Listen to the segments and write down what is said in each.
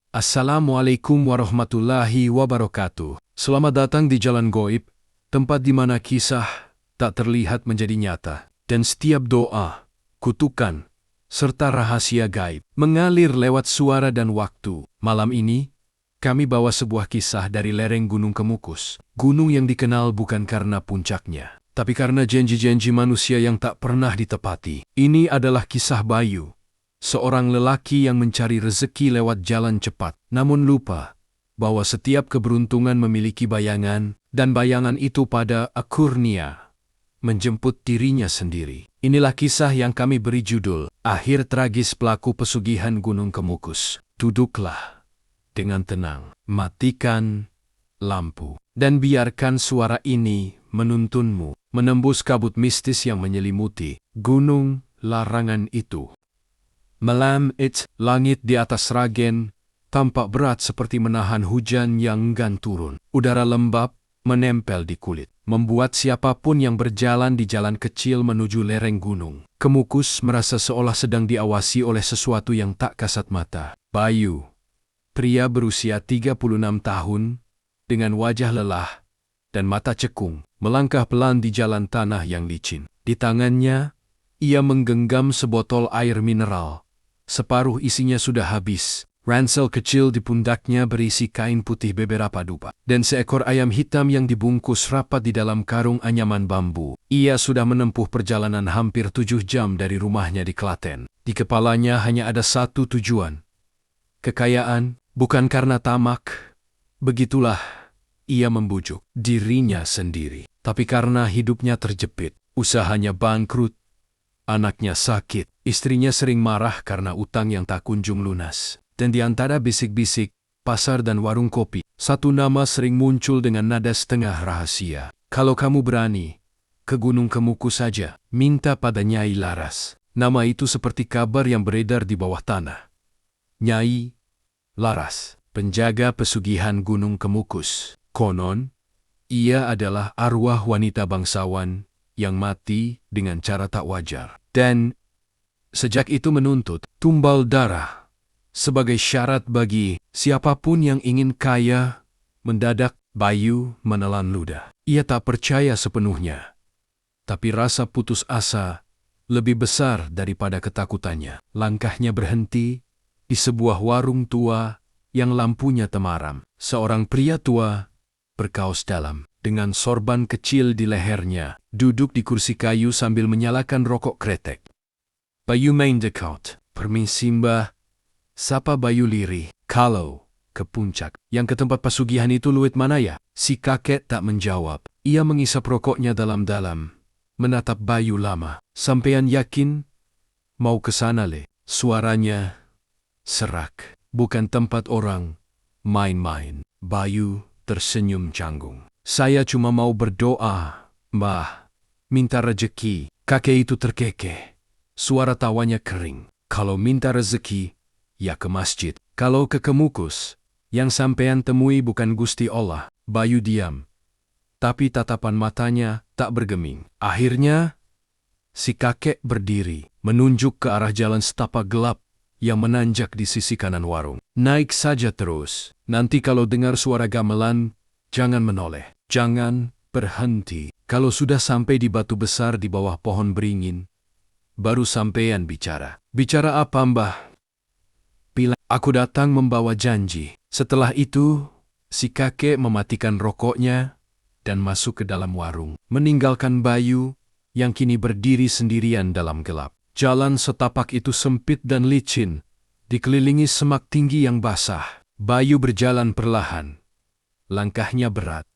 Assalamualaikum warahmatullahi wabarakatuh. Selamat datang di Jalan Goib, tempat di mana kisah tak terlihat menjadi nyata, dan setiap doa, kutukan, serta rahasia gaib mengalir lewat suara dan waktu. Malam ini, kami bawa sebuah kisah dari lereng Gunung Kemukus, gunung yang dikenal bukan karena puncaknya, tapi karena janji-janji manusia yang tak pernah ditepati. Ini adalah kisah Bayu, seorang lelaki yang mencari rezeki lewat jalan cepat, namun lupa bahwa setiap keberuntungan memiliki bayangan, dan bayangan itu pada akhirnya menjemput dirinya sendiri. Inilah kisah yang kami beri judul, Akhir Tragis Pelaku Pesugihan Gunung Kemukus. Duduklah dengan tenang, matikan lampu, dan biarkan suara ini menuntunmu, menembus kabut mistis yang menyelimuti gunung larangan itu. Malam itu, langit di atas Sragen tampak berat seperti menahan hujan yang enggan turun. Udara lembab menempel di kulit, membuat siapapun yang berjalan di jalan kecil menuju lereng gunung Kemukus merasa seolah sedang diawasi oleh sesuatu yang tak kasat mata. Bayu, pria berusia 36 tahun, dengan wajah lelah dan mata cekung, melangkah pelan di jalan tanah yang licin. Di tangannya, ia menggenggam sebotol air mineral. Separuh isinya sudah habis. Ransel kecil di pundaknya berisi kain putih beberapa dupa, dan seekor ayam hitam yang dibungkus rapat di dalam karung anyaman bambu. Ia sudah menempuh perjalanan hampir 7 jam dari rumahnya di Klaten. Di kepalanya hanya ada satu tujuan: kekayaan, bukan karena tamak. Begitulah ia membujuk dirinya sendiri. Tapi karena hidupnya terjepit, usahanya bangkrut, anaknya sakit, istrinya sering marah karena utang yang tak kunjung lunas. Dan di antara bisik-bisik pasar dan warung kopi, satu nama sering muncul dengan nada setengah rahasia. Kalau kamu berani, ke Gunung Kemukus saja, minta pada Nyai Laras. Nama itu seperti kabar yang beredar di bawah tanah. Nyai Laras, penjaga pesugihan Gunung Kemukus. Konon, ia adalah arwah wanita bangsawan yang mati dengan cara tak wajar. Dan sejak itu menuntut tumbal darah sebagai syarat bagi siapapun yang ingin kaya. Mendadak Bayu menelan ludah. Ia tak percaya sepenuhnya, tapi rasa putus asa lebih besar daripada ketakutannya. Langkahnya berhenti di sebuah warung tua yang lampunya temaram. Seorang pria tua berkaos dalam, dengan sorban kecil di lehernya, duduk di kursi kayu sambil menyalakan rokok kretek. Bayu main dekat. Permisi mbah, sapa Bayu lirih. Kalau ke puncak, yang ke tempat pesugihan itu luit mana ya? Si kakek tak menjawab. Ia mengisap rokoknya dalam-dalam, menatap Bayu lama. Sampean yakin mau ke sana le? Suaranya serak. Bukan tempat orang main-main. Bayu tersenyum canggung. Saya cuma mau berdoa, mbah. Minta rezeki. Kakek itu terkekeh. Suara tawanya kering. Kalau minta rezeki, ya ke masjid. Kalau ke Kemukus, yang sampean temui bukan Gusti Allah. Bayu diam, tapi tatapan matanya tak bergeming. Akhirnya, si kakek berdiri, menunjuk ke arah jalan setapak gelap yang menanjak di sisi kanan warung. Naik saja terus. Nanti kalau dengar suara gamelan, jangan menoleh. Jangan berhenti. Kalau sudah sampai di batu besar di bawah pohon beringin, baru sampean bicara. Bicara apa mbah? Bila aku datang membawa janji. Setelah itu, si kakek mematikan rokoknya dan masuk ke dalam warung, meninggalkan Bayu yang kini berdiri sendirian dalam gelap. Jalan setapak itu sempit dan licin, dikelilingi semak tinggi yang basah. Bayu berjalan perlahan. Langkahnya berat.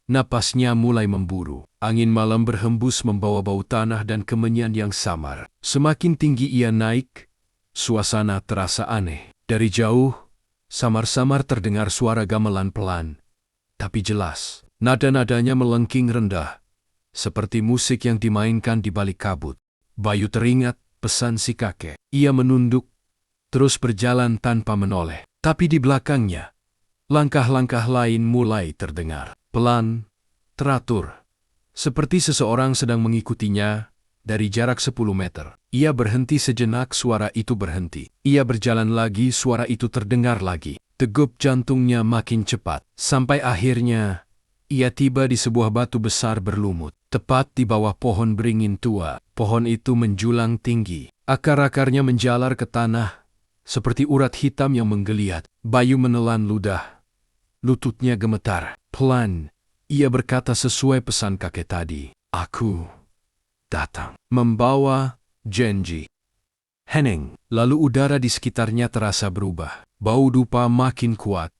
Napasnya mulai memburu. Angin malam berhembus membawa bau tanah dan kemenyan yang samar. Semakin tinggi ia naik, suasana terasa aneh. Dari jauh, samar-samar terdengar suara gamelan pelan, tapi jelas. Nada-nadanya melengking rendah, seperti musik yang dimainkan di balik kabut. Bayu teringat pesan si kakek. Ia menunduk, terus berjalan tanpa menoleh. Tapi di belakangnya, langkah-langkah lain mulai terdengar. Pelan, teratur, seperti seseorang sedang mengikutinya dari jarak 10 meter. Ia berhenti sejenak, suara itu berhenti. Ia berjalan lagi, suara itu terdengar lagi. Degup jantungnya makin cepat, sampai akhirnya ia tiba di sebuah batu besar berlumut, tepat di bawah pohon beringin tua. Pohon itu menjulang tinggi, akar-akarnya menjalar ke tanah, seperti urat hitam yang menggeliat. Bayu menelan ludah, lututnya gemetar. Pelan, ia berkata sesuai pesan kakek tadi, "Aku datang membawa janji." Hening, lalu udara di sekitarnya terasa berubah. Bau dupa makin kuat,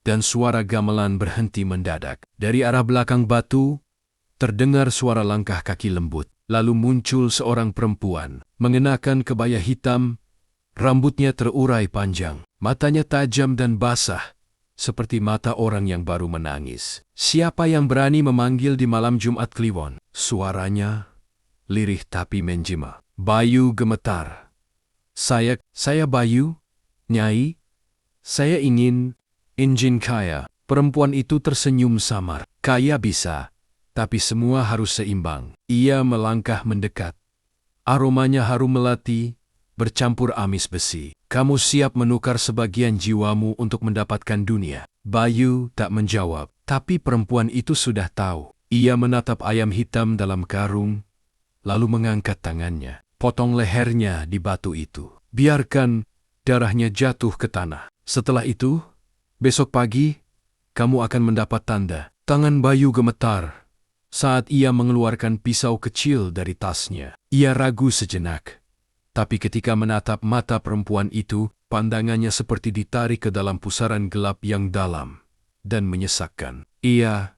dan suara gamelan berhenti mendadak. Dari arah belakang batu, terdengar suara langkah kaki lembut. Lalu muncul seorang perempuan, mengenakan kebaya hitam, rambutnya terurai panjang, matanya tajam dan basah, seperti mata orang yang baru menangis. "Siapa yang berani memanggil di malam Jumat Kliwon?" Suaranya lirih tapi menjima. Bayu gemetar. Saya Bayu, Nyai. Saya ingin injin kaya." Perempuan itu tersenyum samar. "Kaya bisa, tapi semua harus seimbang." Ia melangkah mendekat. Aromanya harum melati, bercampur amis besi. "Kamu siap menukar sebagian jiwamu untuk mendapatkan dunia?" Bayu tak menjawab, tapi perempuan itu sudah tahu. Ia menatap ayam hitam dalam karung, lalu mengangkat tangannya. "Potong lehernya di batu itu. Biarkan darahnya jatuh ke tanah. Setelah itu, besok pagi, kamu akan mendapat tanda." Tangan Bayu gemetar saat ia mengeluarkan pisau kecil dari tasnya. Ia ragu sejenak, tapi ketika menatap mata perempuan itu, pandangannya seperti ditarik ke dalam pusaran gelap yang dalam dan menyesakkan. Ia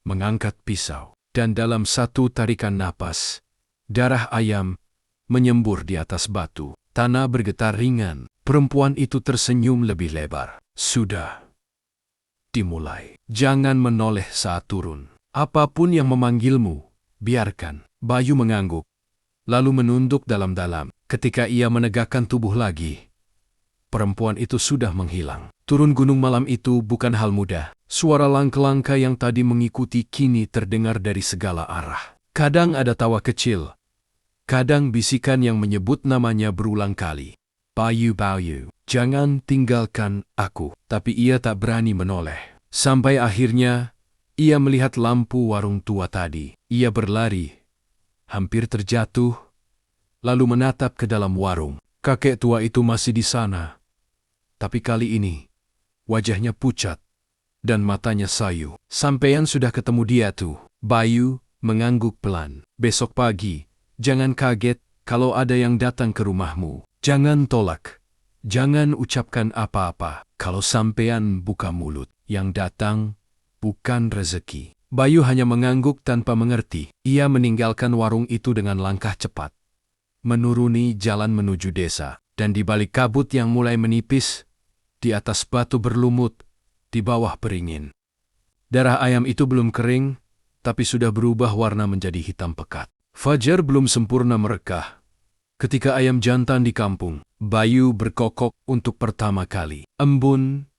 mengangkat pisau, dan dalam satu tarikan napas, darah ayam menyembur di atas batu. Tanah bergetar ringan. Perempuan itu tersenyum lebih lebar. "Sudah dimulai. Jangan menoleh saat turun. Apapun yang memanggilmu, biarkan." Bayu mengangguk, lalu menunduk dalam-dalam. Ketika ia menegakkan tubuh lagi, perempuan itu sudah menghilang. Turun gunung malam itu bukan hal mudah. Suara langkah-langkah yang tadi mengikuti kini terdengar dari segala arah. Kadang ada tawa kecil, kadang bisikan yang menyebut namanya berulang kali. "Bayu, Bayu, jangan tinggalkan aku." Tapi ia tak berani menoleh. Sampai akhirnya, ia melihat lampu warung tua tadi. Ia berlari, hampir terjatuh, lalu menatap ke dalam warung. Kakek tua itu masih di sana. Tapi kali ini, wajahnya pucat, dan matanya sayu. "Sampean sudah ketemu dia tuh." Bayu mengangguk pelan. "Besok pagi, jangan kaget kalau ada yang datang ke rumahmu. Jangan tolak. Jangan ucapkan apa-apa. Kalau sampean buka mulut, yang datang bukan rezeki." Bayu hanya mengangguk tanpa mengerti. Ia meninggalkan warung itu dengan langkah cepat, menuruni jalan menuju desa, dan di balik kabut yang mulai menipis, di atas batu berlumut, di bawah beringin. Darah ayam itu belum kering, tapi sudah berubah warna menjadi hitam pekat. Fajar belum sempurna merekah. Ketika ayam jantan di kampung, Bayu berkokok untuk pertama kali. Embun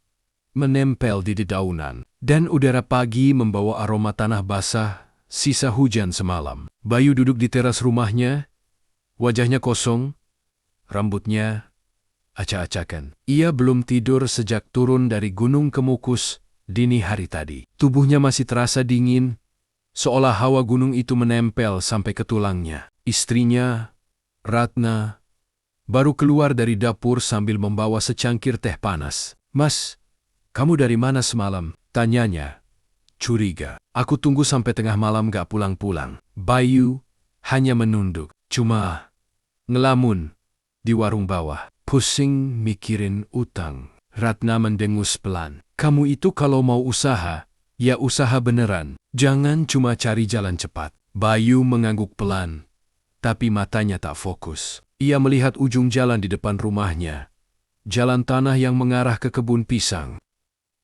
menempel di dedaunan, dan udara pagi membawa aroma tanah basah, sisa hujan semalam. Bayu duduk di teras rumahnya, wajahnya kosong, rambutnya acak-acakan. Ia belum tidur sejak turun dari Gunung Kemukus dini hari tadi. Tubuhnya masih terasa dingin, seolah hawa gunung itu menempel sampai ke tulangnya. Istrinya, Ratna, baru keluar dari dapur sambil membawa secangkir teh panas. "Mas, kamu dari mana semalam?" tanyanya. Curiga. "Aku tunggu sampai tengah malam gak pulang-pulang." Bayu hanya menunduk, cuma ngelamun di warung bawah. "Pusing mikirin utang." Ratna mendengus pelan. "Kamu itu kalau mau usaha, ya usaha beneran. Jangan cuma cari jalan cepat." Bayu mengangguk pelan, tapi matanya tak fokus. Ia melihat ujung jalan di depan rumahnya, jalan tanah yang mengarah ke kebun pisang.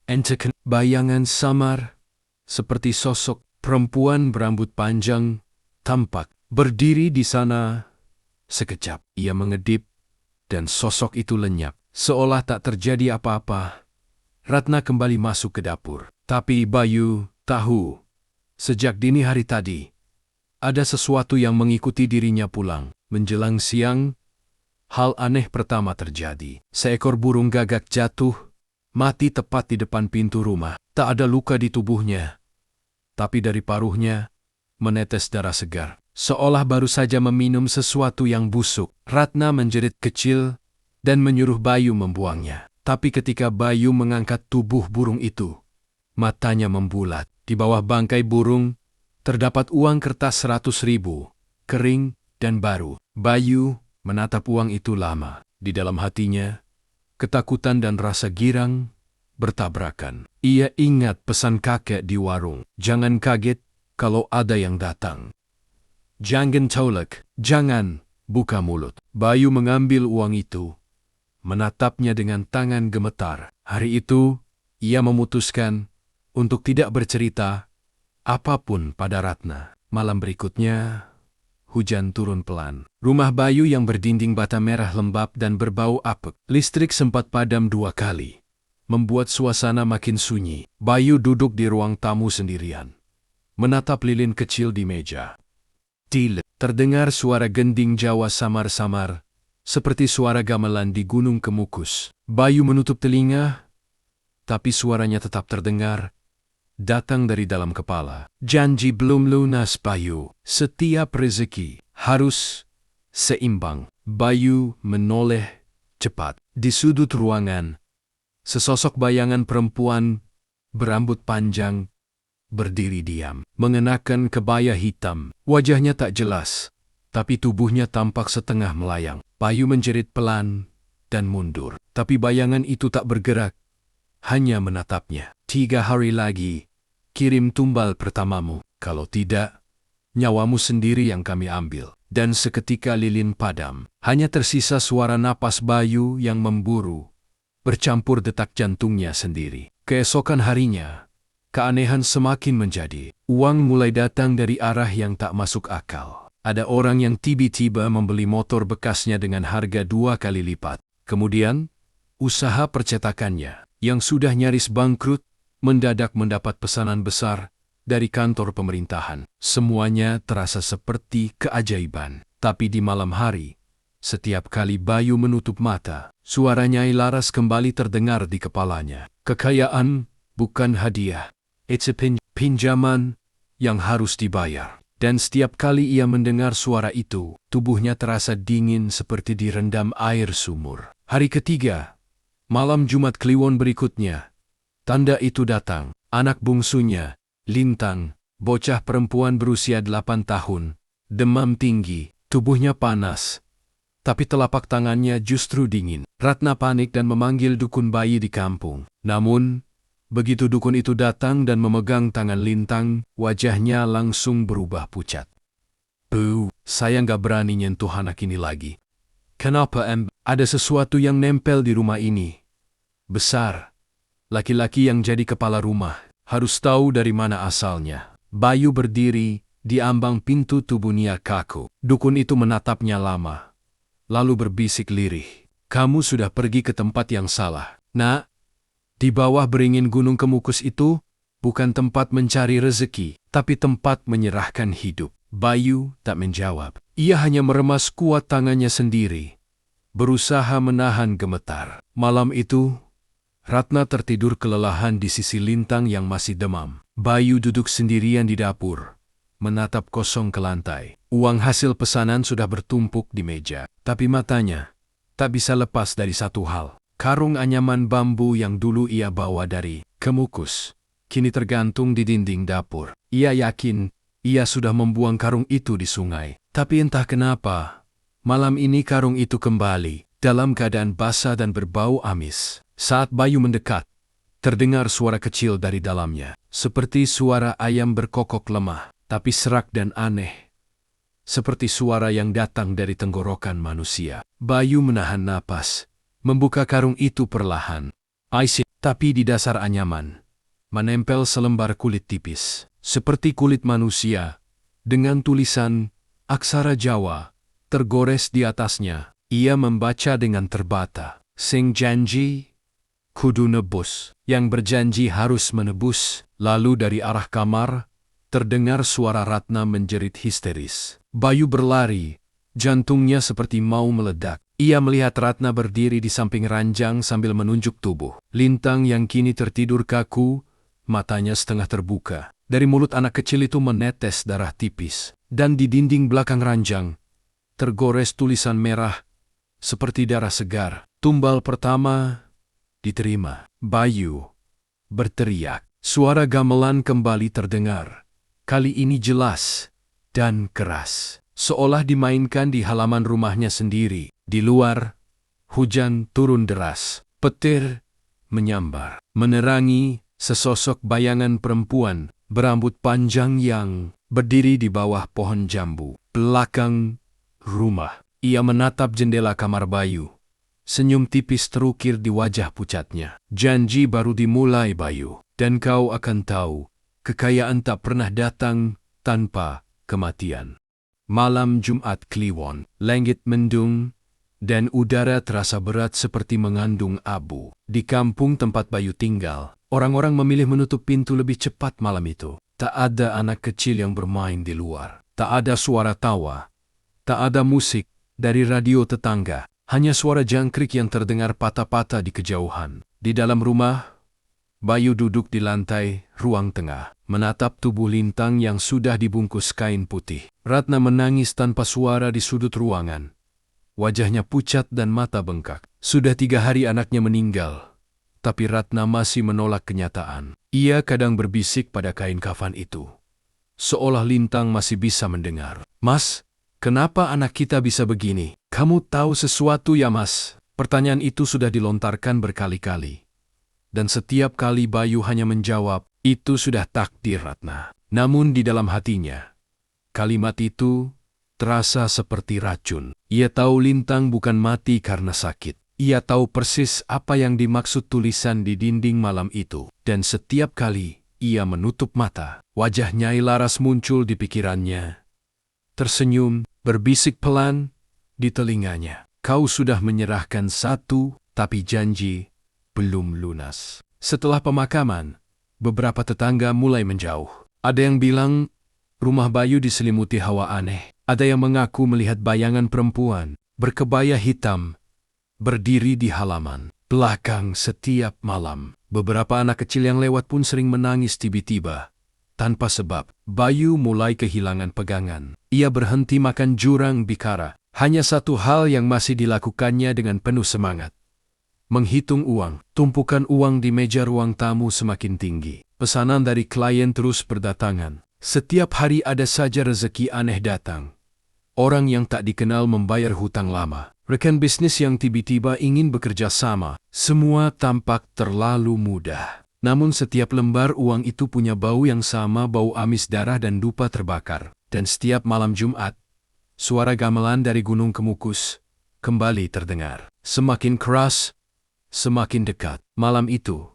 Enteken bayangan samar, seperti sosok perempuan berambut panjang, tampak berdiri di sana. Sekejap ia mengedip, dan sosok itu lenyap. Seolah tak terjadi apa-apa, Ratna kembali masuk ke dapur. Tapi Bayu tahu, sejak dini hari tadi, ada sesuatu yang mengikuti dirinya pulang. Menjelang siang, hal aneh pertama terjadi. Seekor burung gagak jatuh, mati tepat di depan pintu rumah. Tak ada luka di tubuhnya, tapi dari paruhnya menetes darah segar, seolah baru saja meminum sesuatu yang busuk. Ratna menjerit kecil dan menyuruh Bayu membuangnya. Tapi ketika Bayu mengangkat tubuh burung itu, matanya membulat. Di bawah bangkai burung terdapat uang kertas 100.000, kering dan baru. Bayu menatap uang itu lama. Di dalam hatinya, ketakutan dan rasa girang bertabrakan. Ia ingat pesan kakek di warung, jangan kaget kalau ada yang datang. Jangan tolak, jangan buka mulut. Bayu mengambil uang itu, menatapnya dengan tangan gemetar. Hari itu, ia memutuskan untuk tidak bercerita apapun pada Ratna. Malam berikutnya, hujan turun pelan. Rumah Bayu yang berdinding bata merah lembab dan berbau apek. Listrik sempat padam 2 kali, membuat suasana makin sunyi. Bayu duduk di ruang tamu sendirian, menatap lilin kecil di meja. Terdengar suara gending Jawa samar-samar, seperti suara gamelan di Gunung Kemukus. Bayu menutup telinga, tapi suaranya tetap terdengar, datang dari dalam kepala. Janji belum lunas Bayu, setiap rezeki harus seimbang. Bayu menoleh cepat. Di sudut ruangan, sesosok bayangan perempuan berambut panjang berdiri diam, mengenakan kebaya hitam. Wajahnya tak jelas, tapi tubuhnya tampak setengah melayang. Bayu menjerit pelan dan mundur, tapi bayangan itu tak bergerak, hanya menatapnya. 3 hari lagi, kirim tumbal pertamamu. Kalau tidak, nyawamu sendiri yang kami ambil. Dan seketika lilin padam, hanya tersisa suara napas Bayu yang memburu, bercampur detak jantungnya sendiri. Keesokan harinya, keanehan semakin menjadi. Uang mulai datang dari arah yang tak masuk akal. Ada orang yang tiba-tiba membeli motor bekasnya dengan harga 2 kali lipat. Kemudian, usaha percetakannya, yang sudah nyaris bangkrut, mendadak mendapat pesanan besar dari kantor pemerintahan. Semuanya terasa seperti keajaiban. Tapi di malam hari, setiap kali Bayu menutup mata, suara Nyai Laras kembali terdengar di kepalanya. Kekayaan bukan hadiah, it's a pinjaman yang harus dibayar. Dan setiap kali ia mendengar suara itu, tubuhnya terasa dingin seperti direndam air sumur. Hari ketiga, malam Jumat Kliwon berikutnya, tanda itu datang. Anak bungsunya, Lintang, bocah perempuan berusia 8 tahun, demam tinggi, tubuhnya panas, tapi telapak tangannya justru dingin. Ratna panik dan memanggil dukun bayi di kampung. Namun, begitu dukun itu datang dan memegang tangan Lintang, wajahnya langsung berubah pucat. Saya nggak berani nyentuh anak ini lagi. Kenapa ada sesuatu yang nempel di rumah ini? Besar. Laki-laki yang jadi kepala rumah. Harus tahu dari mana asalnya. Bayu berdiri di ambang pintu tubuhnya kaku. Dukun itu menatapnya lama, lalu berbisik lirih. Kamu sudah pergi ke tempat yang salah. Nak, di bawah beringin Gunung Kemukus itu bukan tempat mencari rezeki, tapi tempat menyerahkan hidup. Bayu tak menjawab. Ia hanya meremas kuat tangannya sendiri, berusaha menahan gemetar. Malam itu, Ratna tertidur kelelahan di sisi Lintang yang masih demam. Bayu duduk sendirian di dapur, menatap kosong ke lantai. Uang hasil pesanan sudah bertumpuk di meja, tapi matanya tak bisa lepas dari satu hal. Karung anyaman bambu yang dulu ia bawa dari Kemukus, kini tergantung di dinding dapur. Ia yakin ia sudah membuang karung itu di sungai. Tapi entah kenapa, malam ini karung itu kembali, dalam keadaan basah dan berbau amis. Saat Bayu mendekat, terdengar suara kecil dari dalamnya, seperti suara ayam berkokok lemah, tapi serak dan aneh, seperti suara yang datang dari tenggorokan manusia. Bayu menahan napas, membuka karung itu perlahan. Tapi di dasar anyaman, menempel selembar kulit tipis, seperti kulit manusia, dengan tulisan aksara Jawa tergores di atasnya. Ia membaca dengan terbata, "Sing janji kudu nebus." Yang berjanji harus menebus. Lalu dari arah kamar, terdengar suara Ratna menjerit histeris. Bayu berlari, jantungnya seperti mau meledak. Ia melihat Ratna berdiri di samping ranjang sambil menunjuk tubuh. Lintang yang kini tertidur kaku, matanya setengah terbuka. Dari mulut anak kecil itu menetes darah tipis. Dan di dinding belakang ranjang, tergores tulisan merah seperti darah segar. Tumbal pertama diterima. Bayu berteriak. Suara gamelan kembali terdengar. Kali ini jelas dan keras. Seolah dimainkan di halaman rumahnya sendiri. Di luar, hujan turun deras. Petir menyambar. Menerangi sesosok bayangan perempuan berambut panjang yang berdiri di bawah pohon jambu. Belakang rumah. Ia menatap jendela kamar Bayu. Senyum tipis terukir di wajah pucatnya. Janji baru dimulai, Bayu. Dan kau akan tahu, kekayaan tak pernah datang tanpa kematian. Malam Jumat Kliwon, langit mendung, dan udara terasa berat seperti mengandung abu. Di kampung tempat Bayu tinggal, orang-orang memilih menutup pintu lebih cepat malam itu. Tak ada anak kecil yang bermain di luar. Tak ada suara tawa. Tak ada musik dari radio tetangga. Hanya suara jangkrik yang terdengar patah-patah di kejauhan. Di dalam rumah, Bayu duduk di lantai ruang tengah, menatap tubuh Lintang yang sudah dibungkus kain putih. Ratna menangis tanpa suara di sudut ruangan. Wajahnya pucat dan mata bengkak. Sudah 3 hari anaknya meninggal, tapi Ratna masih menolak kenyataan. Ia kadang berbisik pada kain kafan itu, seolah Lintang masih bisa mendengar. Mas, kenapa anak kita bisa begini? Kamu tahu sesuatu ya, Mas? Pertanyaan itu sudah dilontarkan berkali-kali. Dan setiap kali Bayu hanya menjawab, itu sudah takdir Ratna. Namun di dalam hatinya, kalimat itu terasa seperti racun. Ia tahu Lintang bukan mati karena sakit. Ia tahu persis apa yang dimaksud tulisan di dinding malam itu. Dan setiap kali ia menutup mata, wajah Nyai Laras muncul di pikirannya. Tersenyum, berbisik pelan di telinganya. Kau sudah menyerahkan satu, tapi janji belum lunas. Setelah pemakaman, beberapa tetangga mulai menjauh. Ada yang bilang rumah Bayu diselimuti hawa aneh. Ada yang mengaku melihat bayangan perempuan berkebaya hitam berdiri di halaman belakang setiap malam. Beberapa anak kecil yang lewat pun sering menangis tiba-tiba. Tanpa sebab, Bayu mulai kehilangan pegangan. Ia berhenti makan jurang bikara. Hanya satu hal yang masih dilakukannya dengan penuh semangat. Menghitung uang. Tumpukan uang di meja ruang tamu semakin tinggi. Pesanan dari klien terus berdatangan. Setiap hari ada saja rezeki aneh datang. Orang yang tak dikenal membayar hutang lama. Rekan bisnis yang tiba-tiba ingin bekerja sama. Semua tampak terlalu mudah. Namun setiap lembar uang itu punya bau yang sama, bau amis darah dan dupa terbakar. Dan setiap malam Jumat, suara gamelan dari Gunung Kemukus kembali terdengar. Semakin keras, semakin dekat. Malam itu,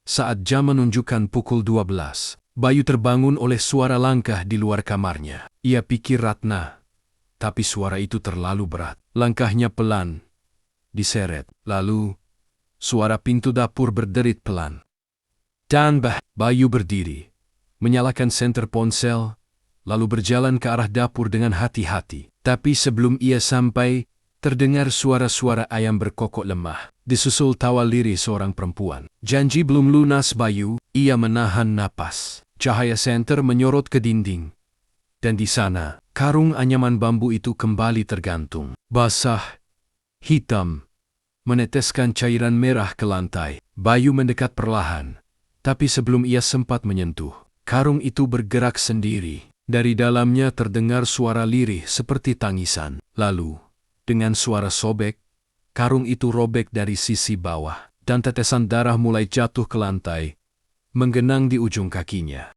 saat jam menunjukkan pukul 12, Bayu terbangun oleh suara langkah di luar kamarnya. Ia pikir Ratna, tapi suara itu terlalu berat. Langkahnya pelan, diseret. Lalu, suara pintu dapur berderit pelan. Dan Bayu berdiri, menyalakan senter ponsel, lalu berjalan ke arah dapur dengan hati-hati. Tapi sebelum ia sampai, terdengar suara-suara ayam berkokok lemah. Disusul tawa lirih seorang perempuan. Janji belum lunas Bayu, ia menahan napas. Cahaya senter menyorot ke dinding. Dan di sana, karung anyaman bambu itu kembali tergantung. Basah, hitam, meneteskan cairan merah ke lantai. Bayu mendekat perlahan. Tapi sebelum ia sempat menyentuh, karung itu bergerak sendiri. Dari dalamnya terdengar suara lirih seperti tangisan. Lalu, dengan suara sobek, karung itu robek dari sisi bawah, dan tetesan darah mulai jatuh ke lantai, menggenang di ujung kakinya.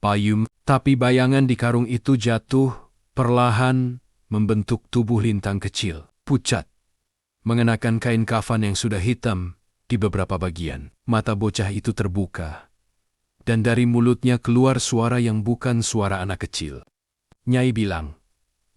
payung, tapi bayangan di karung itu jatuh, perlahan membentuk tubuh lintang kecil, pucat, mengenakan kain kafan yang sudah hitam di beberapa bagian. Mata bocah itu terbuka, dan dari mulutnya keluar suara yang bukan suara anak kecil. Nyai bilang,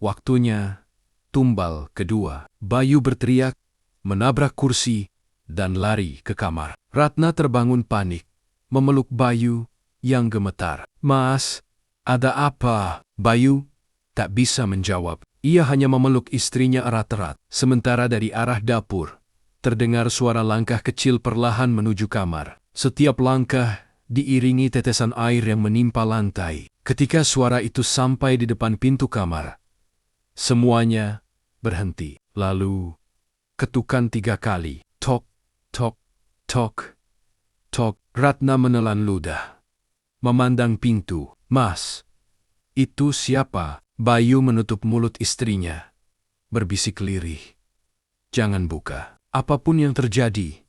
waktunya tumbal kedua. Bayu berteriak, menabrak kursi, dan lari ke kamar. Ratna terbangun panik, memeluk Bayu yang gemetar. "Mas, ada apa?" Bayu tak bisa menjawab. Ia hanya memeluk istrinya erat-erat. Sementara dari arah dapur, terdengar suara langkah kecil perlahan menuju kamar. Setiap langkah diiringi tetesan air yang menimpa lantai. Ketika suara itu sampai di depan pintu kamar, semuanya berhenti. Lalu, ketukan 3 kali. Tok, tok, tok, tok. Ratna menelan ludah, memandang pintu. "Mas, itu siapa?" Bayu menutup mulut istrinya, berbisik lirih. "Jangan buka. Apapun yang terjadi,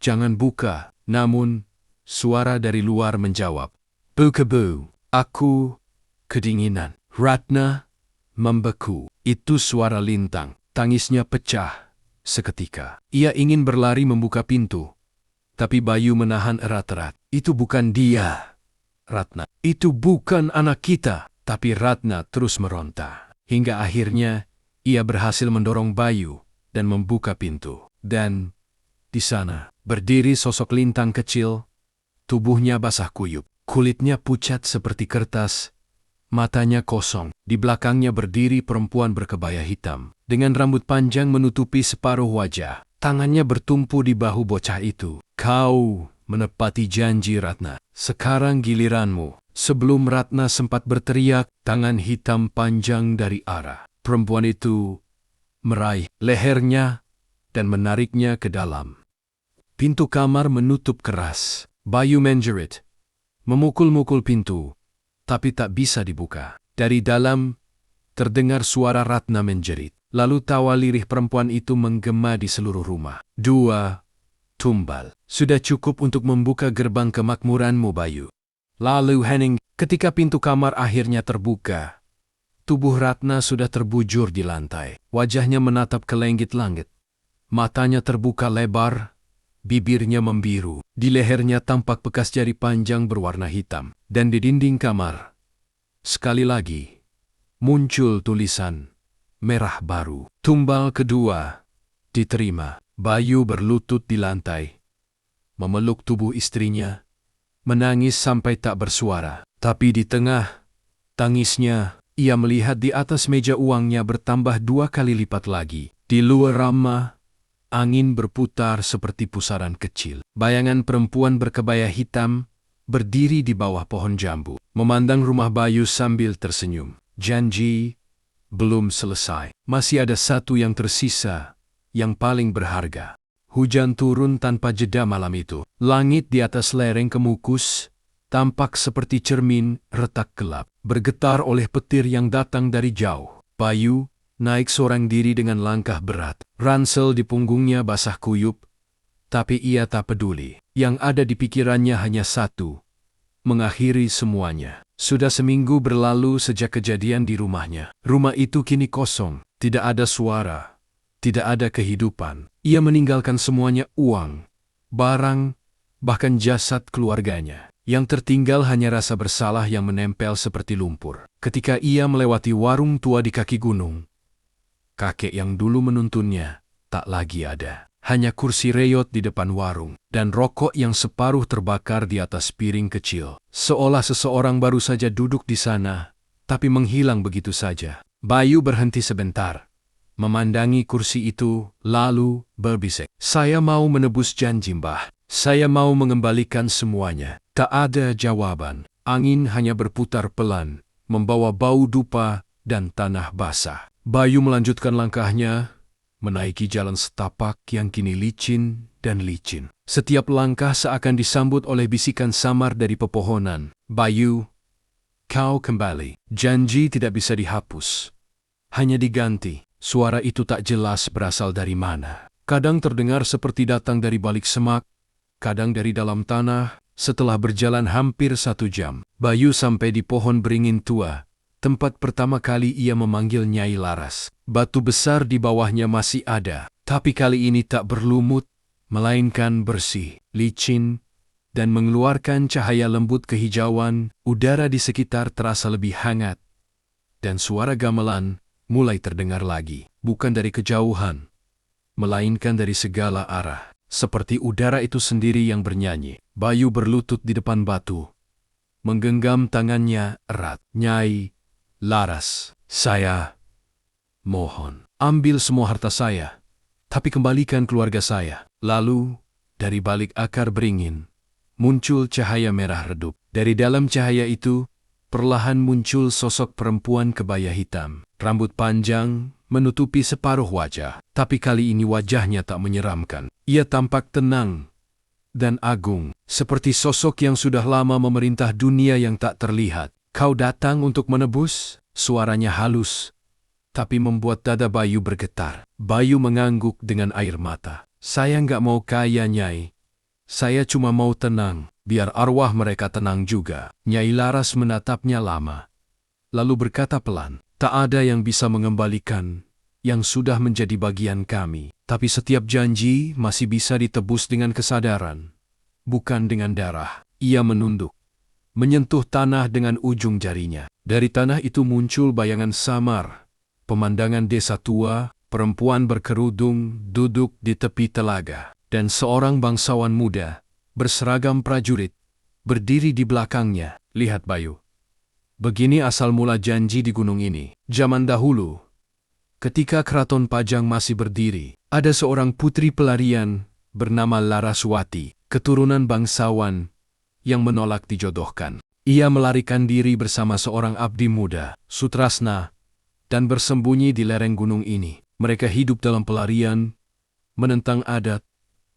jangan buka." Namun, suara dari luar menjawab, "Buka-bu, aku kedinginan." Ratna membeku. Itu suara Lintang. Tangisnya pecah seketika. Ia ingin berlari membuka pintu, tapi Bayu menahan erat-erat. "Itu bukan dia, Ratna. Itu bukan anak kita." Tapi Ratna terus meronta. Hingga akhirnya ia berhasil mendorong Bayu dan membuka pintu. Dan di sana berdiri sosok Lintang kecil, tubuhnya basah kuyup, kulitnya pucat seperti kertas, matanya kosong. Di belakangnya berdiri perempuan berkebaya hitam, dengan rambut panjang menutupi separuh wajah. Tangannya bertumpu di bahu bocah itu. "Kau menepati janji, Ratna. Sekarang giliranmu." Sebelum Ratna sempat berteriak, tangan hitam panjang dari arah perempuan itu meraih lehernya dan menariknya ke dalam. Pintu kamar menutup keras. Bayu menjerit, memukul-mukul pintu, tapi tak bisa dibuka. Dari dalam, terdengar suara Ratna menjerit. Lalu tawa lirih perempuan itu menggema di seluruh rumah. 2 tumbal. Sudah cukup untuk membuka gerbang kemakmuranmu, Bayu. Lalu hening, ketika pintu kamar akhirnya terbuka, tubuh Ratna sudah terbujur di lantai. Wajahnya menatap ke langit-langit. Matanya terbuka lebar, bibirnya membiru. Di lehernya tampak bekas jari panjang berwarna hitam. Dan di dinding kamar, sekali lagi, muncul tulisan merah baru. Tumbal kedua diterima. Bayu berlutut di lantai, memeluk tubuh istrinya, menangis sampai tak bersuara. Tapi di tengah tangisnya, ia melihat di atas meja uangnya bertambah 2 kali lipat lagi. Di luar rumah, angin berputar seperti pusaran kecil. Bayangan perempuan berkebaya hitam berdiri di bawah pohon jambu, memandang rumah Bayu sambil tersenyum. Janji belum selesai. Masih ada satu yang tersisa, yang paling berharga. Hujan turun tanpa jeda malam itu. Langit di atas lereng Kemukus tampak seperti cermin retak gelap, bergetar oleh petir yang datang dari jauh. Bayu naik seorang diri dengan langkah berat. Ransel di punggungnya basah kuyup, tapi ia tak peduli. Yang ada di pikirannya hanya satu, mengakhiri semuanya. Sudah seminggu berlalu sejak kejadian di rumahnya. Rumah itu kini kosong, tidak ada suara, tidak ada kehidupan. Ia meninggalkan semuanya, uang, barang, bahkan jasad keluarganya. Yang tertinggal hanya rasa bersalah yang menempel seperti lumpur. Ketika ia melewati warung tua di kaki gunung, kakek yang dulu menuntunnya tak lagi ada. Hanya kursi reyot di depan warung, dan rokok yang separuh terbakar di atas piring kecil. Seolah seseorang baru saja duduk di sana, tapi menghilang begitu saja. Bayu berhenti sebentar, memandangi kursi itu, lalu berbisik, "Saya mau menebus janji, Mbah. Saya mau mengembalikan semuanya." Tak ada jawaban. Angin hanya berputar pelan, membawa bau dupa dan tanah basah. Bayu melanjutkan langkahnya, menaiki jalan setapak yang kini licin dan licin. Setiap langkah seakan disambut oleh bisikan samar dari pepohonan. "Bayu, kau kembali." Janji tidak bisa dihapus, hanya diganti. Suara itu tak jelas berasal dari mana. Kadang terdengar seperti datang dari balik semak, kadang dari dalam tanah, Setelah berjalan hampir 1 jam, Bayu sampai di pohon beringin tua, tempat pertama kali ia memanggil Nyai Laras. Batu besar di bawahnya masih ada, tapi kali ini tak berlumut, melainkan bersih, licin, dan mengeluarkan cahaya lembut kehijauan. Udara di sekitar terasa lebih hangat, dan suara gamelan mulai terdengar lagi, bukan dari kejauhan, melainkan dari segala arah. Seperti udara itu sendiri yang bernyanyi. Bayu berlutut di depan batu, menggenggam tangannya erat. Nyai Laras, saya mohon, ambil semua harta saya, tapi kembalikan keluarga saya. Lalu, dari balik akar beringin, muncul cahaya merah redup. Dari dalam cahaya itu, perlahan muncul sosok perempuan kebaya hitam. Rambut panjang menutupi separuh wajah, tapi kali ini wajahnya tak menyeramkan. Ia tampak tenang dan agung, seperti sosok yang sudah lama memerintah dunia yang tak terlihat. Kau datang untuk menebus? Suaranya halus, tapi membuat dada Bayu bergetar. Bayu mengangguk dengan air mata. Saya nggak mau kaya, Nyai. Saya cuma mau tenang, biar arwah mereka tenang juga. Nyai Laras menatapnya lama, lalu berkata pelan, tak ada yang bisa mengembalikan yang sudah menjadi bagian kami. Tapi setiap janji masih bisa ditebus dengan kesadaran, bukan dengan darah. Ia menunduk, menyentuh tanah dengan ujung jarinya. Dari tanah itu muncul bayangan samar, pemandangan desa tua, perempuan berkerudung duduk di tepi telaga, dan seorang bangsawan muda berseragam prajurit berdiri di belakangnya. Lihat Bayu, begini asal mula janji di gunung ini. Zaman dahulu, ketika Keraton Pajang masih berdiri, ada seorang putri pelarian bernama Laraswati, keturunan bangsawan yang menolak dijodohkan. Ia melarikan diri bersama seorang abdi muda, Sutrasna, dan bersembunyi di lereng gunung ini. Mereka hidup dalam pelarian, menentang adat,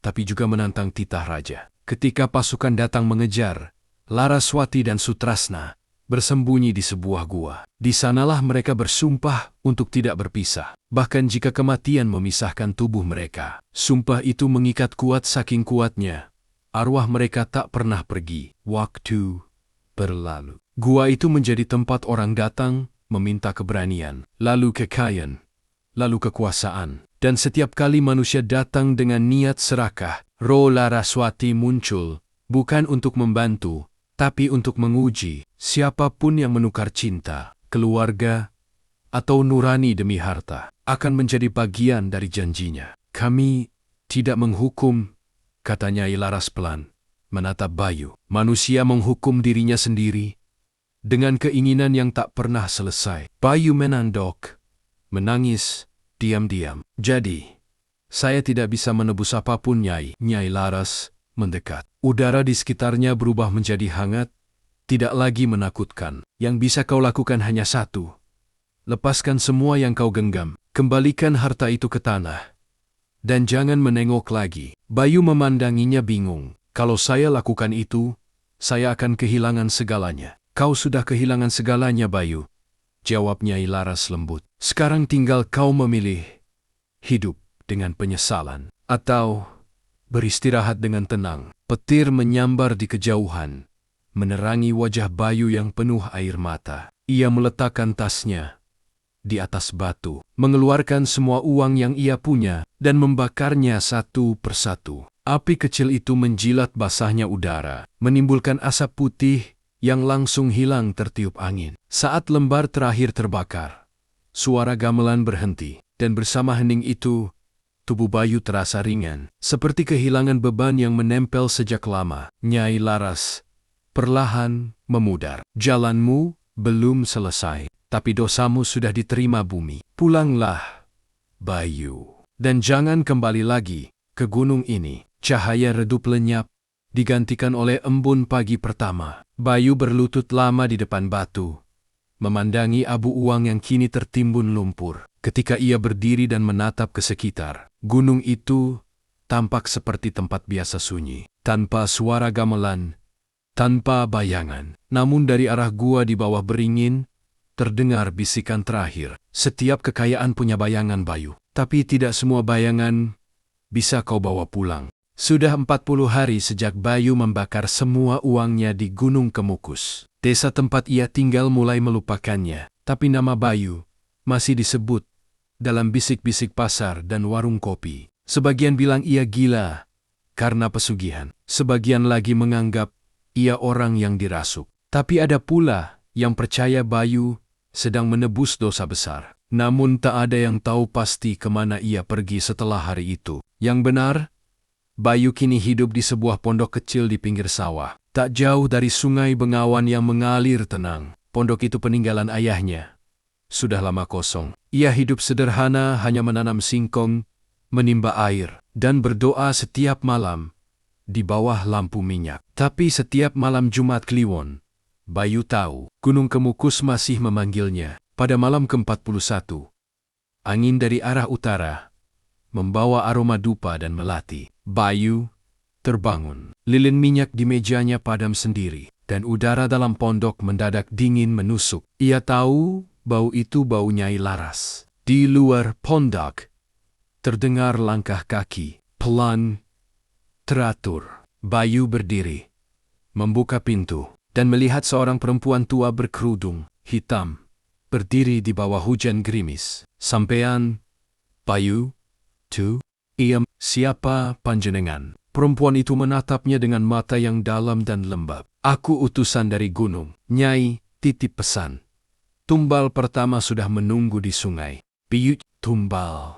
tapi juga menantang titah raja. Ketika pasukan datang mengejar, Laraswati dan Sutrasna bersembunyi di sebuah gua. Di sanalah mereka bersumpah untuk tidak berpisah, bahkan jika kematian memisahkan tubuh mereka. Sumpah itu mengikat kuat, saking kuatnya arwah mereka tak pernah pergi. Waktu berlalu. Gua itu menjadi tempat orang datang meminta keberanian, lalu kekayaan, lalu kekuasaan. Dan setiap kali manusia datang dengan niat serakah, roh Laraswati muncul, bukan untuk membantu, tapi untuk menguji. Siapapun yang menukar cinta, keluarga, atau nurani demi harta, akan menjadi bagian dari janjinya. Kami tidak menghukum, kata Nyai Laras pelan, menatap Bayu. Manusia menghukum dirinya sendiri, dengan keinginan yang tak pernah selesai. Bayu menandok, menangis, diam-diam. Jadi, saya tidak bisa menebus apapun, Nyai. Nyai Laras mendekat. Udara di sekitarnya berubah menjadi hangat, tidak lagi menakutkan. Yang bisa kau lakukan hanya satu. Lepaskan semua yang kau genggam. Kembalikan harta itu ke tanah. Dan jangan menengok lagi. Bayu memandanginya bingung. Kalau saya lakukan itu, saya akan kehilangan segalanya. Kau sudah kehilangan segalanya, Bayu, jawab Nyai Laras lembut. Sekarang tinggal kau memilih hidup dengan penyesalan atau beristirahat dengan tenang. Petir menyambar di kejauhan, menerangi wajah Bayu yang penuh air mata. Ia meletakkan tasnya di atas batu, mengeluarkan semua uang yang ia punya, dan membakarnya satu persatu. Api kecil itu menjilat basahnya udara, menimbulkan asap putih yang langsung hilang tertiup angin. Saat lembar terakhir terbakar, suara gamelan berhenti, dan bersama hening itu, tubuh Bayu terasa ringan, seperti kehilangan beban yang menempel sejak lama. Nyai Laras perlahan memudar. Jalanmu belum selesai, tapi dosamu sudah diterima bumi. Pulanglah, Bayu, dan jangan kembali lagi ke gunung ini. Cahaya redup lenyap, digantikan oleh embun pagi pertama. Bayu berlutut lama di depan batu, memandangi abu uang yang kini tertimbun lumpur. Ketika ia berdiri dan menatap ke sekitar, gunung itu tampak seperti tempat biasa sunyi, tanpa suara gamelan, tanpa bayangan. Namun dari arah gua di bawah beringin, terdengar bisikan terakhir. Setiap kekayaan punya bayangan, Bayu, tapi tidak semua bayangan bisa kau bawa pulang. Sudah 40 hari sejak Bayu membakar semua uangnya di Gunung Kemukus. Desa tempat ia tinggal mulai melupakannya, tapi nama Bayu masih disebut dalam bisik-bisik pasar dan warung kopi. Sebagian bilang ia gila karena pesugihan. Sebagian lagi menganggap ia orang yang dirasuk. Tapi ada pula yang percaya Bayu sedang menebus dosa besar. Namun tak ada yang tahu pasti kemana ia pergi setelah hari itu. Yang benar, Bayu kini hidup di sebuah pondok kecil di pinggir sawah, tak jauh dari sungai Bengawan yang mengalir tenang. Pondok itu peninggalan ayahnya. Sudah lama kosong. Ia hidup sederhana, hanya menanam singkong, menimba air, dan berdoa setiap malam di bawah lampu minyak. Tapi setiap malam Jumat Kliwon, Bayu tahu Gunung Kemukus masih memanggilnya. Pada malam ke-41, angin dari arah utara membawa aroma dupa dan melati. Bayu terbangun. Lilin minyak di mejanya padam sendiri, dan udara dalam pondok mendadak dingin menusuk. Ia tahu bau itu bau Nyai Laras. Di luar pondok terdengar langkah kaki, pelan, teratur. Bayu berdiri, membuka pintu, dan melihat seorang perempuan tua berkerudung hitam berdiri di bawah hujan gerimis. "Sampean, Bayu, tu?" "Iya, siapa panjenengan?" Perempuan itu menatapnya dengan mata yang dalam dan lembab. "Aku utusan dari gunung. Nyai titip pesan. Tumbal pertama sudah menunggu di sungai." "Piyu, tumbal?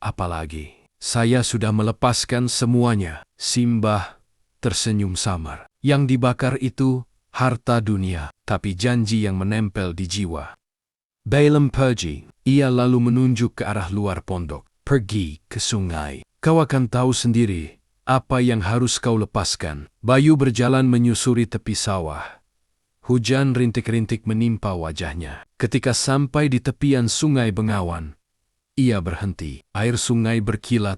Apalagi?" "Saya sudah melepaskan semuanya." Simbah tersenyum samar. "Yang dibakar itu harta dunia, tapi janji yang menempel di jiwa." "Bailem pergi." Ia lalu menunjuk ke arah luar pondok. "Pergi ke sungai. Kau akan tahu sendiri apa yang harus kau lepaskan." Bayu berjalan menyusuri tepi sawah. Hujan rintik-rintik menimpa wajahnya. Ketika sampai di tepian sungai Bengawan, ia berhenti. Air sungai berkilat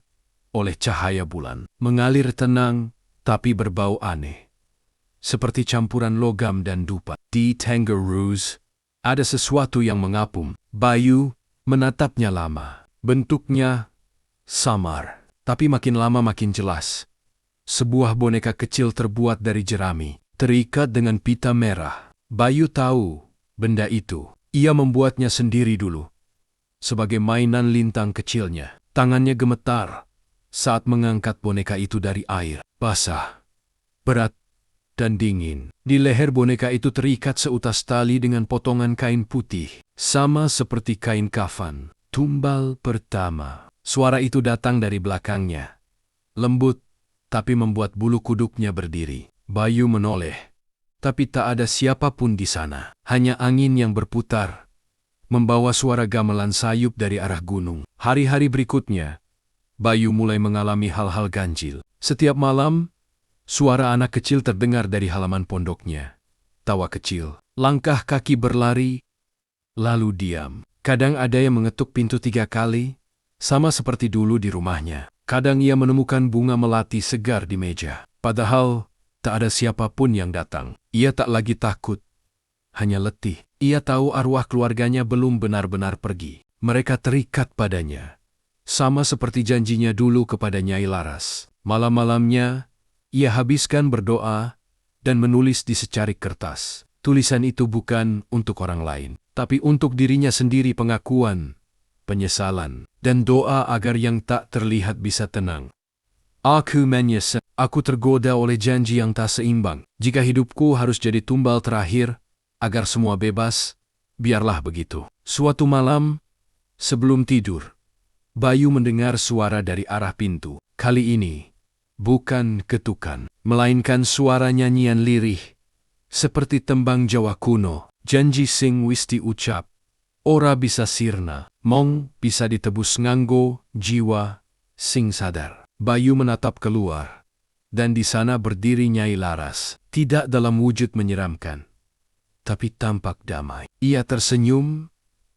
oleh cahaya bulan. Mengalir tenang, tapi berbau aneh. Seperti campuran logam dan dupa. Di Tenggerus, ada sesuatu yang mengapung. Bayu menatapnya lama. Bentuknya samar, tapi makin lama makin jelas. Sebuah boneka kecil terbuat dari jerami, terikat dengan pita merah. Bayu tahu benda itu. Ia membuatnya sendiri dulu, sebagai mainan lintang kecilnya. Tangannya gemetar saat mengangkat boneka itu dari air. Basah, berat, dan dingin. Di leher boneka itu terikat seutas tali dengan potongan kain putih, sama seperti kain kafan. "Tumbal pertama." Suara itu datang dari belakangnya. Lembut, tapi membuat bulu kuduknya berdiri. Bayu menoleh, tapi tak ada siapapun di sana. Hanya angin yang berputar, membawa suara gamelan sayup dari arah gunung. Hari-hari berikutnya, Bayu mulai mengalami hal-hal ganjil. Setiap malam, suara anak kecil terdengar dari halaman pondoknya. Tawa kecil, langkah kaki berlari, lalu diam. Kadang ada yang mengetuk pintu 3 kali, sama seperti dulu di rumahnya. Kadang ia menemukan bunga melati segar di meja. Padahal tak ada siapapun yang datang. Ia tak lagi takut, hanya letih. Ia tahu arwah keluarganya belum benar-benar pergi. Mereka terikat padanya, sama seperti janjinya dulu kepada Nyai Laras. Malam-malamnya, ia habiskan berdoa dan menulis di secarik kertas. Tulisan itu bukan untuk orang lain, tapi untuk dirinya sendiri, pengakuan, penyesalan, dan doa agar yang tak terlihat bisa tenang. "Aku menyesal. Aku tergoda oleh janji yang tak seimbang. Jika hidupku harus jadi tumbal terakhir agar semua bebas, biarlah begitu." Suatu malam, sebelum tidur, Bayu mendengar suara dari arah pintu. Kali ini, bukan ketukan, melainkan suara nyanyian lirih, seperti tembang Jawa kuno. "Janji sing wis diucap, ora bisa sirna, mong bisa ditebus nganggo jiwa sing sadar." Bayu menatap keluar, dan di sana berdiri Nyai Laras. Tidak dalam wujud menyeramkan, tapi tampak damai. Ia tersenyum,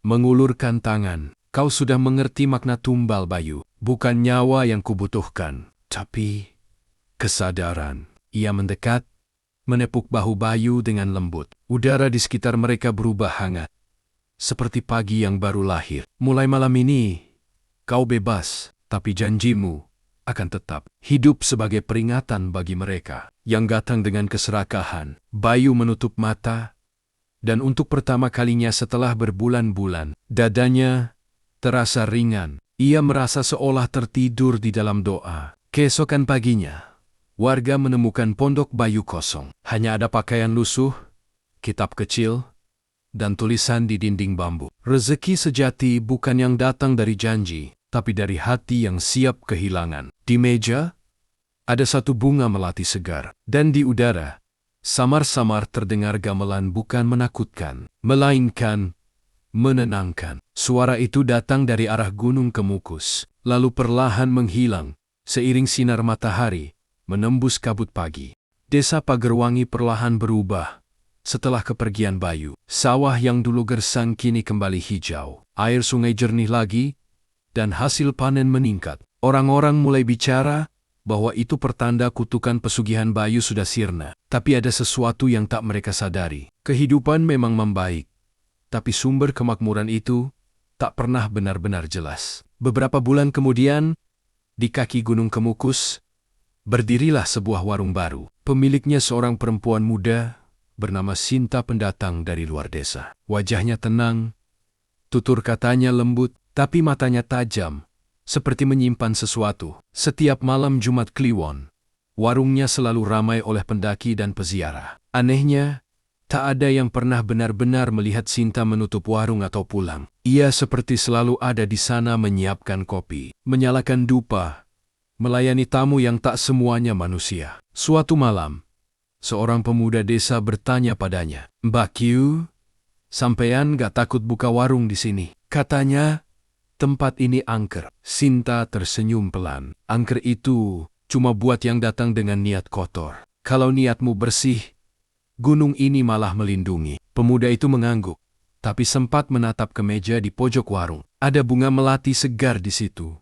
mengulurkan tangan. "Kau sudah mengerti makna tumbal, Bayu. Bukan nyawa yang kubutuhkan, tapi kesadaran." Ia mendekat, menepuk bahu Bayu dengan lembut. Udara di sekitar mereka berubah hangat, seperti pagi yang baru lahir. "Mulai malam ini, kau bebas, tapi janjimu akan tetap hidup sebagai peringatan bagi mereka yang datang dengan keserakahan. Bayu menutup mata, dan untuk pertama kalinya setelah berbulan-bulan, dadanya terasa ringan. Ia merasa seolah tertidur di dalam doa. Keesokan paginya, warga menemukan pondok Bayu kosong. Hanya ada pakaian lusuh, kitab kecil, dan tulisan di dinding bambu. Rezeki sejati bukan yang datang dari janji, tapi dari hati yang siap kehilangan. Di meja, ada satu bunga melati segar, dan di udara, samar-samar terdengar gamelan bukan menakutkan, melainkan menenangkan. Suara itu datang dari arah Gunung Kemukus, lalu perlahan menghilang, seiring sinar matahari menembus kabut pagi. Desa Pagerwangi perlahan berubah. Setelah kepergian Bayu, sawah yang dulu gersang kini kembali hijau. Air sungai jernih lagi, dan hasil panen meningkat. Orang-orang mulai bicara bahwa itu pertanda kutukan pesugihan Bayu sudah sirna. Tapi ada sesuatu yang tak mereka sadari. Kehidupan memang membaik, tapi sumber kemakmuran itu tak pernah benar-benar jelas. Beberapa bulan kemudian, di kaki Gunung Kemukus, berdirilah sebuah warung baru. Pemiliknya seorang perempuan muda bernama Sinta pendatang dari luar desa. Wajahnya tenang, tutur katanya lembut, tapi matanya tajam, seperti menyimpan sesuatu. Setiap malam Jumat Kliwon, warungnya selalu ramai oleh pendaki dan peziarah. Anehnya, tak ada yang pernah benar-benar melihat Sinta menutup warung atau pulang. Ia seperti selalu ada di sana menyiapkan kopi, menyalakan dupa, melayani tamu yang tak semuanya manusia. Suatu malam, seorang pemuda desa bertanya padanya, "Mbak Kyu, sampean gak takut buka warung di sini?" Katanya, "Tempat ini angker." Sinta tersenyum pelan. "Angker itu cuma buat yang datang dengan niat kotor. Kalau niatmu bersih, gunung ini malah melindungi." Pemuda itu mengangguk, tapi sempat menatap ke meja di pojok warung. Ada bunga melati segar di situ.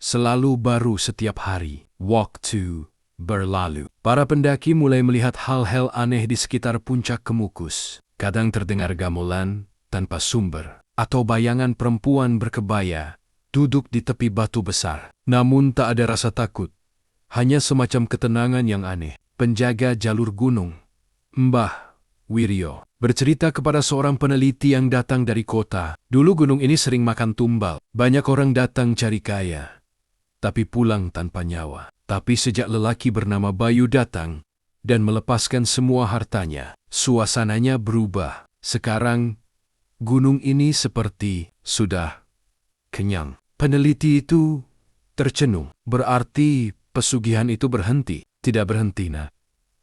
Selalu baru setiap hari. Waktu berlalu. Para pendaki mulai melihat hal-hal aneh di sekitar puncak Kemukus. Kadang terdengar gamelan tanpa sumber, atau bayangan perempuan berkebaya duduk di tepi batu besar. Namun tak ada rasa takut, hanya semacam ketenangan yang aneh. Penjaga jalur gunung, Mbah Wiryo, bercerita kepada seorang peneliti yang datang dari kota. Dulu gunung ini sering makan tumbal. Banyak orang datang cari kaya, tapi pulang tanpa nyawa. Tapi sejak lelaki bernama Bayu datang dan melepaskan semua hartanya, suasananya berubah. Sekarang, gunung ini seperti sudah kenyang. Peneliti itu tercenung. Berarti pesugihan itu berhenti. Tidak berhenti, nak.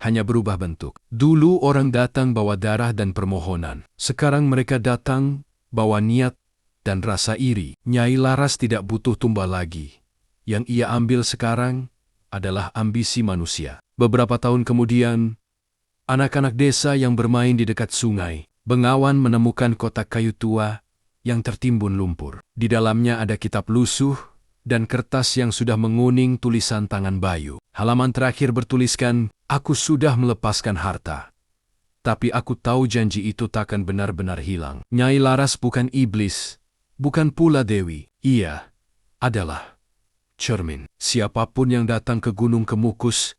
Hanya berubah bentuk. Dulu orang datang bawa darah dan permohonan. Sekarang mereka datang bawa niat dan rasa iri. Nyai Laras tidak butuh tumbal lagi. Yang ia ambil sekarang adalah ambisi manusia. Beberapa tahun kemudian, anak-anak desa yang bermain di dekat sungai Bengawan menemukan kotak kayu tua yang tertimbun lumpur. Di dalamnya ada kitab lusuh dan kertas yang sudah menguning tulisan tangan Bayu. Halaman terakhir bertuliskan, "Aku sudah melepaskan harta, tapi aku tahu janji itu takkan benar-benar hilang." Nyai Laras bukan iblis, bukan pula dewi. Ia adalah cermin. Siapapun yang datang ke Gunung Kemukus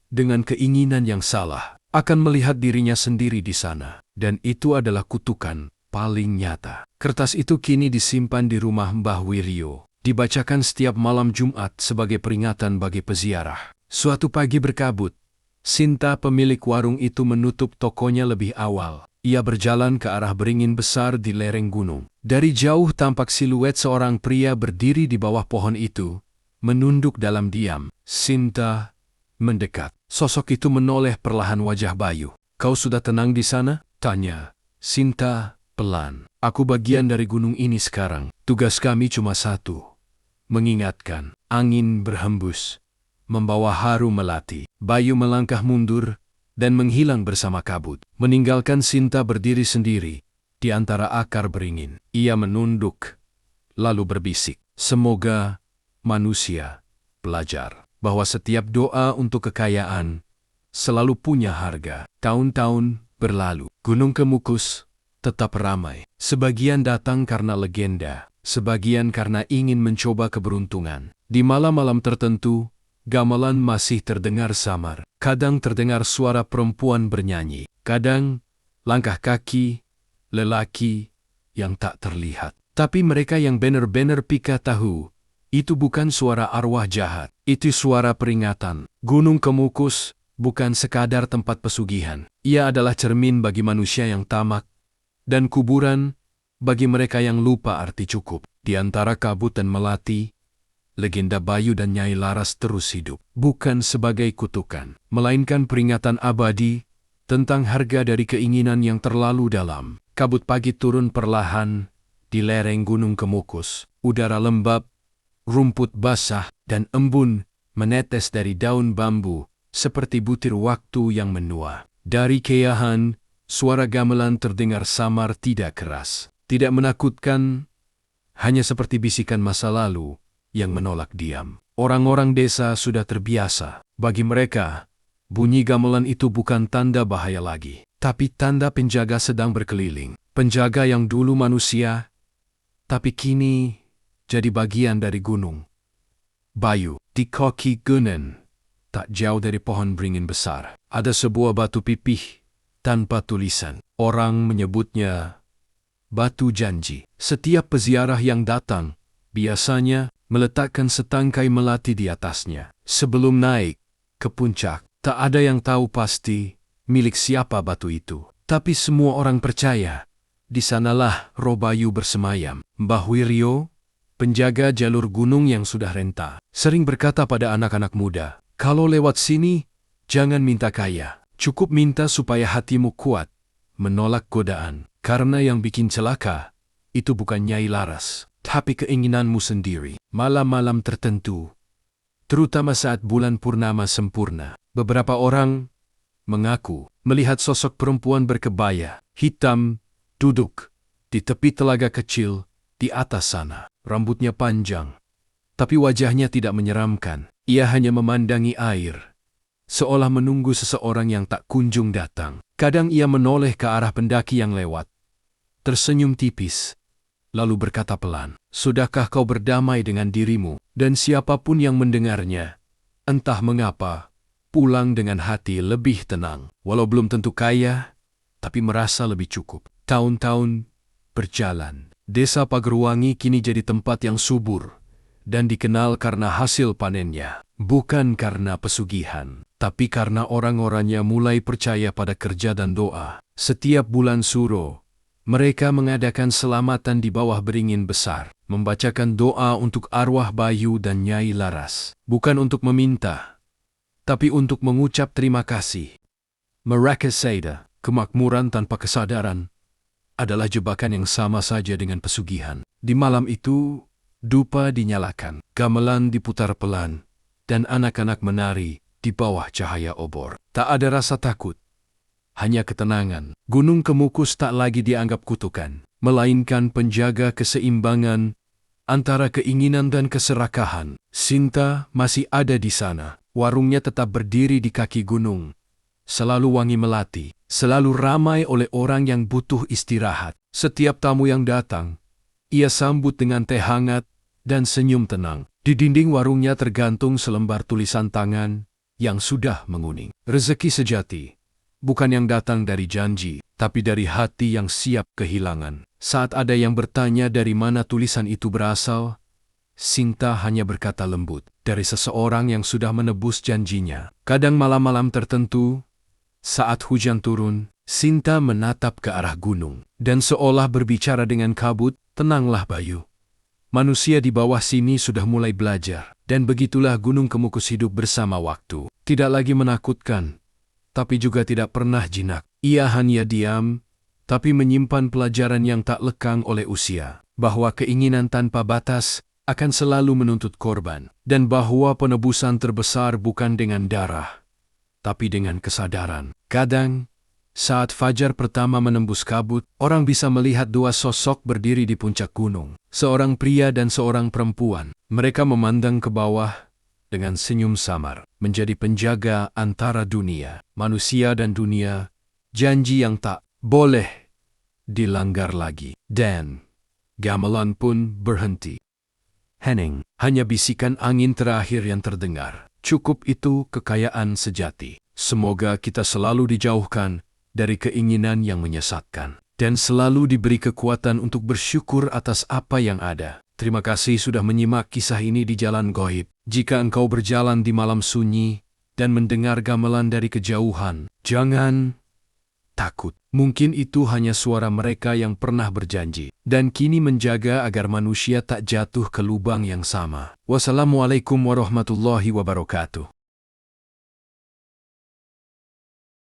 dengan keinginan yang salah akan melihat dirinya sendiri di sana. Dan itu adalah kutukan paling nyata. Kertas itu kini disimpan di rumah Mbah Wiryo. Dibacakan setiap malam Jumat sebagai peringatan bagi peziarah. Suatu pagi berkabut, Sinta pemilik warung itu menutup tokonya lebih awal. Ia berjalan ke arah beringin besar di lereng gunung. Dari jauh tampak siluet seorang pria berdiri di bawah pohon itu, menunduk dalam diam. Sinta mendekat. Sosok itu menoleh perlahan wajah Bayu. "Kau sudah tenang di sana?" tanya Sinta pelan. "Aku bagian dari gunung ini sekarang. Tugas kami cuma satu, mengingatkan." Angin berhembus, membawa harum melati. Bayu melangkah mundur dan menghilang bersama kabut, meninggalkan Sinta berdiri sendiri di antara akar beringin. Ia menunduk, lalu berbisik, "Semoga manusia belajar bahwa setiap doa untuk kekayaan selalu punya harga." Tahun-tahun berlalu. Gunung Kemukus tetap ramai. Sebagian datang karena legenda, sebagian karena ingin mencoba keberuntungan. Di malam-malam tertentu, gamelan masih terdengar samar. Kadang terdengar suara perempuan bernyanyi, kadang langkah kaki lelaki yang tak terlihat. Tapi mereka yang benar-benar pika tahu, itu bukan suara arwah jahat, itu suara peringatan. Gunung Kemukus bukan sekadar tempat pesugihan. Ia adalah cermin bagi manusia yang tamak, dan kuburan bagi mereka yang lupa arti cukup. Di antara Kabut dan Melati, legenda Bayu dan Nyai Laras terus hidup. Bukan sebagai kutukan, melainkan peringatan abadi tentang harga dari keinginan yang terlalu dalam. Kabut pagi turun perlahan di lereng Gunung Kemukus. Udara lembab, rumput basah, dan embun menetes dari daun bambu seperti butir waktu yang menua. Dari kejauhan, suara gamelan terdengar samar, tidak keras, tidak menakutkan, hanya seperti bisikan masa lalu yang menolak diam. Orang-orang desa sudah terbiasa. Bagi mereka, bunyi gamelan itu bukan tanda bahaya lagi, tapi tanda penjaga sedang berkeliling. Penjaga yang dulu manusia, tapi kini jadi bagian dari gunung. Bayu, di kaki gunung, tak jauh dari pohon beringin besar, ada sebuah batu pipih tanpa tulisan. Orang menyebutnya batu janji. Setiap peziarah yang datang biasanya meletakkan setangkai melati di atasnya. Sebelum naik ke puncak, tak ada yang tahu pasti milik siapa batu itu. Tapi semua orang percaya, di sanalah roh Bayu bersemayam. Mbah Wiryo, penjaga jalur gunung yang sudah renta, sering berkata pada anak-anak muda, kalau lewat sini, jangan minta kaya. Cukup minta supaya hatimu kuat, menolak godaan. Karena yang bikin celaka, itu bukan Nyai Laras, tapi keinginanmu sendiri. Malam-malam tertentu, terutama saat bulan purnama sempurna, beberapa orang mengaku melihat sosok perempuan berkebaya hitam duduk di tepi telaga kecil di atas sana. Rambutnya panjang, tapi wajahnya tidak menyeramkan. Ia hanya memandangi air, seolah menunggu seseorang yang tak kunjung datang. Kadang ia menoleh ke arah pendaki yang lewat, tersenyum tipis, lalu berkata pelan, "Sudahkah kau berdamai dengan dirimu?" Dan siapapun yang mendengarnya, entah mengapa, pulang dengan hati lebih tenang. Walau belum tentu kaya, tapi merasa lebih cukup. Tahun-tahun berjalan. Desa Pagerwangi kini jadi tempat yang subur dan dikenal karena hasil panennya. Bukan karena pesugihan, tapi karena orang-orangnya mulai percaya pada kerja dan doa. Setiap bulan Suro, mereka mengadakan selamatan di bawah beringin besar, membacakan doa untuk arwah Bayu dan Nyai Laras. Bukan untuk meminta, tapi untuk mengucap terima kasih. Mereka sadar, kemakmuran tanpa kesadaran adalah jebakan yang sama saja dengan pesugihan. Di malam itu, dupa dinyalakan, gamelan diputar pelan, dan anak-anak menari di bawah cahaya obor. Tak ada rasa takut, hanya ketenangan. Gunung Kemukus tak lagi dianggap kutukan, melainkan penjaga keseimbangan antara keinginan dan keserakahan. Sinta masih ada di sana. Warungnya tetap berdiri di kaki gunung, selalu wangi melati, selalu ramai oleh orang yang butuh istirahat. Setiap tamu yang datang, ia sambut dengan teh hangat dan senyum tenang. Di dinding warungnya tergantung selembar tulisan tangan yang sudah menguning. Rezeki sejati bukan yang datang dari janji, tapi dari hati yang siap kehilangan. Saat ada yang bertanya dari mana tulisan itu berasal, Sinta hanya berkata lembut, dari seseorang yang sudah menebus janjinya. Kadang malam-malam tertentu, saat hujan turun, Sinta menatap ke arah gunung, dan seolah berbicara dengan kabut, "Tenanglah Bayu. Manusia di bawah sini sudah mulai belajar." Dan begitulah Gunung Kemukus hidup bersama waktu. Tidak lagi menakutkan, tapi juga tidak pernah jinak. Ia hanya diam, tapi menyimpan pelajaran yang tak lekang oleh usia. Bahwa keinginan tanpa batas akan selalu menuntut korban. Dan bahwa penebusan terbesar bukan dengan darah, tapi dengan kesadaran. Kadang, saat fajar pertama menembus kabut, orang bisa melihat dua sosok berdiri di puncak gunung. Seorang pria dan seorang perempuan. Mereka memandang ke bawah dengan senyum samar, menjadi penjaga antara dunia, manusia dan dunia, janji yang tak boleh dilanggar lagi. Dan gamelan pun berhenti. Hening, hanya bisikan angin terakhir yang terdengar. Cukup itu kekayaan sejati. Semoga kita selalu dijauhkan dari keinginan yang menyesatkan, dan selalu diberi kekuatan untuk bersyukur atas apa yang ada. Terima kasih sudah menyimak kisah ini di Jalan Goib. Jika engkau berjalan di malam sunyi dan mendengar gamelan dari kejauhan, jangan takut. Mungkin itu hanya suara mereka yang pernah berjanji dan kini menjaga agar manusia tak jatuh ke lubang yang sama. Wassalamualaikum warahmatullahi wabarakatuh.